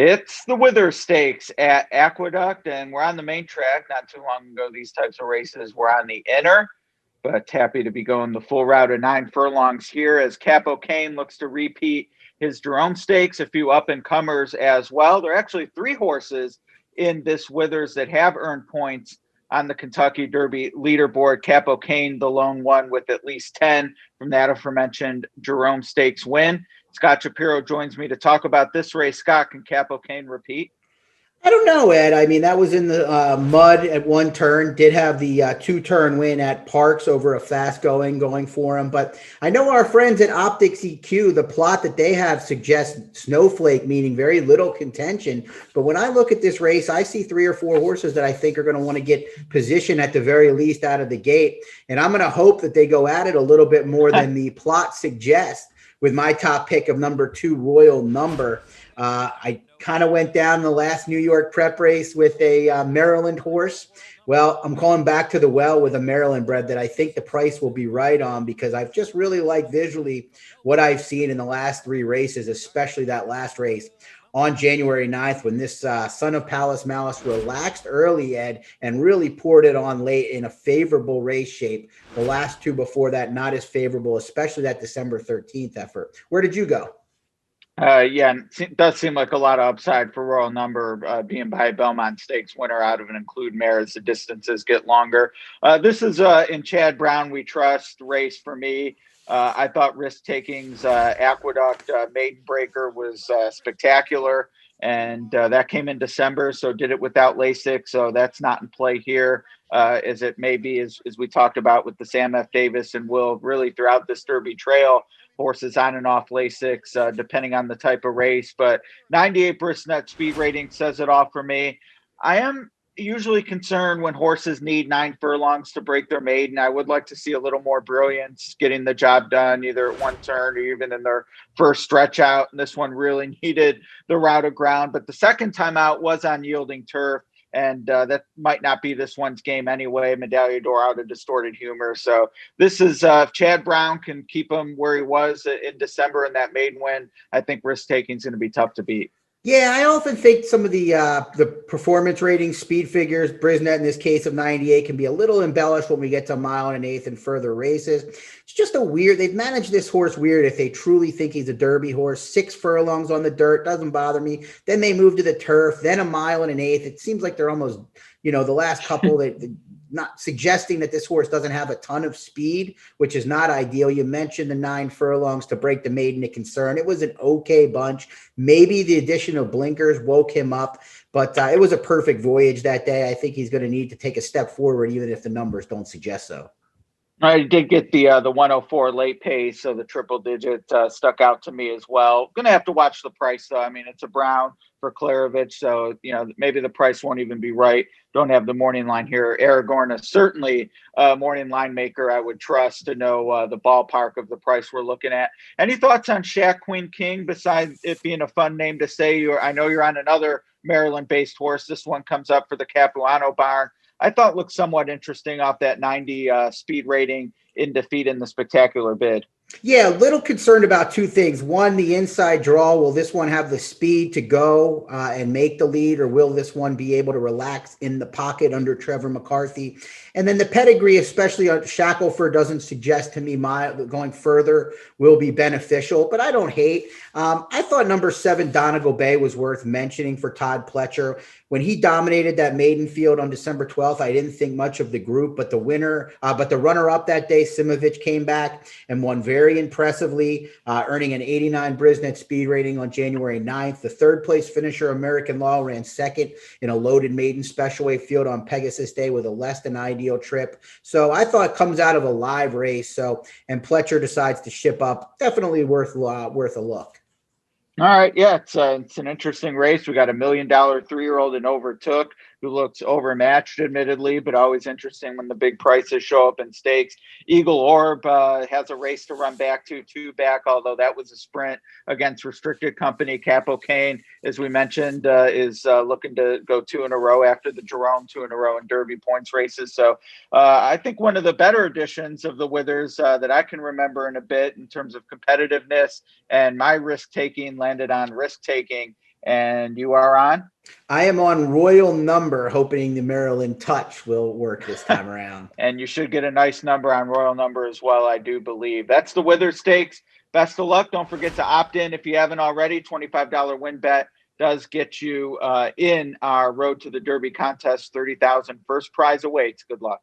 It's the Wither Stakes at Aqueduct, and we're on the main track. Not too long ago, these types of races were on the inner, but happy to be going the full route of 9 furlongs here as Capo Kane looks to repeat his Jerome Stakes, a few up-and-comers as well. There are actually 3 horses in this Withers that have earned points on the Kentucky Derby leaderboard. Capo Kane, the lone one with at least 10 from that aforementioned Jerome Stakes win. Scott Shapiro joins me to talk about this race. Scott, can Capo Kane repeat? I don't know, Ed. I mean, that was in the mud at one turn. Did have the 2-turn win at Parks over a fast going for him. But I know our friends at Optics EQ, the plot that they have suggests snowflake, meaning very little contention. But when I look at this race, I see 3 or 4 horses that I think are going to want to get position at the very least out of the gate. And I'm going to hope that they go at it a little bit more than the plot suggests with my top pick of number 2, Royal Number. I kind of went down the last New York prep race with a Maryland horse. Well, I'm calling back to the well with a Maryland bred that I think the price will be right on, because I've just really liked visually what I've seen in the last 3 races, especially that last race on January 9th when this Son of Palace Malice relaxed early, Ed, and really poured it on late in a favorable race shape. The last 2 before that, not as favorable, especially that December 13th effort. Where did you go? Yeah, it does seem like a lot of upside for Royal Number being by Belmont Stakes winner out of an include mare as the distances get longer. This is in Chad Brown We Trust race for me. I thought Risk Taking's Aqueduct Maiden Breaker was spectacular, and that came in December, so did it without LASIK, so that's not in play here. As it may be, as we talked about with the Sam F. Davis and Will, really throughout this Derby trail, horses on and off LASIKs, depending on the type of race. But 98 Brisnet speed rating says it all for me. I am usually concerned when horses need 9 furlongs to break their maiden. I would like to see a little more brilliance getting the job done, either at one turn or even in their first stretch out. And this one really needed the route of ground. But the second time out was on yielding turf. And that might not be this one's game anyway. Medaglia d'Or out of Distorted Humor. So this is if Chad Brown can keep him where he was in December in that maiden win, I think Risk Taking is going to be tough to beat. Yeah, I often think some of the performance ratings, speed figures, Brisnet in this case of 98, can be a little embellished when we get to 1.125 and further races. It's just they've managed this horse weird if they truly think he's a Derby horse. 6 furlongs on the dirt, doesn't bother me. Then they move to the turf, then 1.125. It seems like they're almost, the last couple, not suggesting that this horse doesn't have a ton of speed, which is not ideal. You mentioned the 9 furlongs to break the maiden at Concern. It was an okay bunch. Maybe the addition of blinkers woke him up, but it was a perfect voyage that day. I think he's going to need to take a step forward, even if the numbers don't suggest so. I did get the 104 late pace, so the triple digit stuck out to me as well. Going to have to watch the price, though. I mean, it's a Brown for Klarovich, so maybe the price won't even be right. Don't have the morning line here. Aragorn is certainly a morning line maker I would trust to know the ballpark of the price we're looking at. Any thoughts on Shaq Queen King, besides it being a fun name to say? I know you're on another Maryland-based horse. This one comes up for the Capuano barn. I thought looked somewhat interesting off that 90 speed rating in defeat in the spectacular bid. Yeah, a little concerned about 2 things. One, the inside draw. Will this one have the speed to go and make the lead, or will this one be able to relax in the pocket under Trevor McCarthy? And then the pedigree, especially on Shackelford, doesn't suggest to me going further will be beneficial, but I don't hate. I thought number 7, Donegal Bay, was worth mentioning for Todd Pletcher. When he dominated that maiden field on December 12th, I didn't think much of the group, but the runner-up that day, Simovic, came back and won very impressively, earning an 89 Brisnet speed rating on January 9th. The third-place finisher, American Law, ran second in a loaded maiden special weight field on Pegasus Day with a less than ideal trip. So I thought it comes out of a live race. And Pletcher decides to ship up. Definitely worth a look. All right. Yeah, it's an interesting race. We got $1 million 3-year-old in Overtook, who looks overmatched, admittedly, but always interesting when the big prices show up in stakes. Eagle Orb has a race to run back to 2 back, although that was a sprint against restricted company. Capo Kane, as we mentioned, is looking to go 2 in a row after the Jerome 2 in a row in Derby points races. So I think one of the better additions of the Withers that I can remember in a bit in terms of competitiveness, and my risk taking landed on Risk Taking And you are on? I am on Royal Number, hoping the Maryland Touch will work this time around. And you should get a nice number on Royal Number as well, I do believe. That's the Wither Stakes. Best of luck. Don't forget to opt in if you haven't already. $25 win bet does get you in our Road to the Derby contest. 30,000 first prize awaits. Good luck.